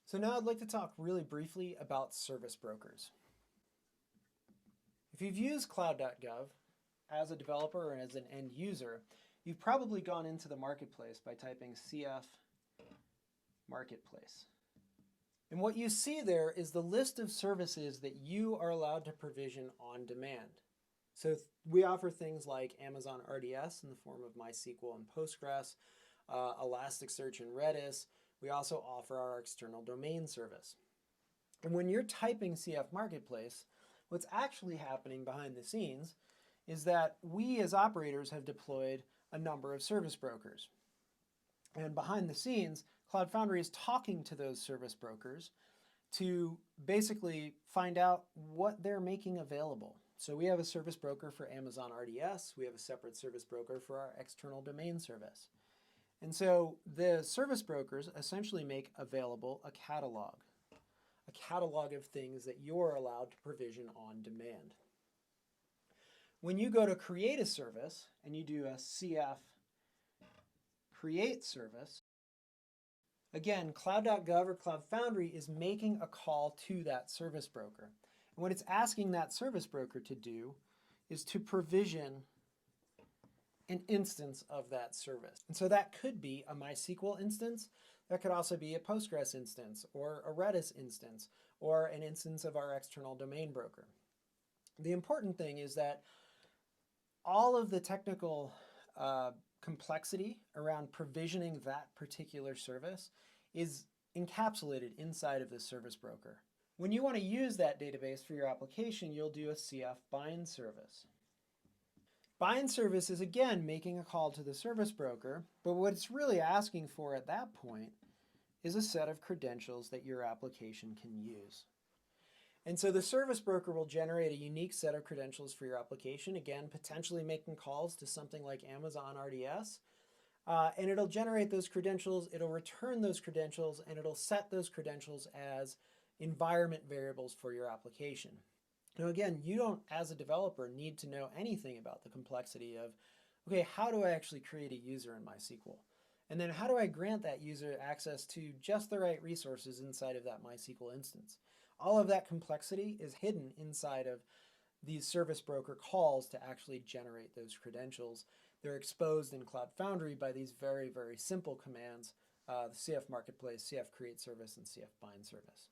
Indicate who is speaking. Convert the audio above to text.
Speaker 1: So now I'd like to talk really briefly about service brokers. If you've used Cloud.gov as a developer and as an end user, you've probably gone into the marketplace by typing CF Marketplace. And what you see there is the list of services that you are allowed to provision on demand. So we offer things like Amazon RDS in the form of MySQL and Postgres, Elasticsearch and Redis. We also offer our external domain service. And when you're typing CF Marketplace, what's actually happening behind the scenes is that we as operators have deployed a number of service brokers. And behind the scenes, Cloud Foundry is talking to those service brokers to basically find out what they're making available. So we have a service broker for Amazon RDS. We have a separate service broker for our external domain service. And so the service brokers essentially make available a catalog of things that you're allowed to provision on demand. When you go to create a service and you do a CF create service, again, Cloud.gov or Cloud Foundry is making a call to that service broker. And what it's asking that service broker to do is to provision an instance of that service. And so that could be a MySQL instance. That could also be a Postgres instance or a Redis instance or an instance of our external domain broker. The important thing is that all of the technical complexity around provisioning that particular service is encapsulated inside of the service broker. When you want to use that database for your application, you'll do a CF bind service. Bind service is again making a call to the service broker, but what it's really asking for at that point is a set of credentials that your application can use. And so the service broker will generate a unique set of credentials for your application, again, potentially making calls to something like Amazon RDS, and it'll generate those credentials, it'll return those credentials, and it'll set those credentials as environment variables for your application. Now again, you don't, as a developer, need to know anything about the complexity of, okay, how do I actually create a user in MySQL? And then how do I grant that user access to just the right resources inside of that MySQL instance? All of that complexity is hidden inside of these service broker calls to actually generate those credentials. They're exposed in Cloud Foundry by these very, very simple commands, the CF Marketplace, CF Create Service, and CF Bind Service.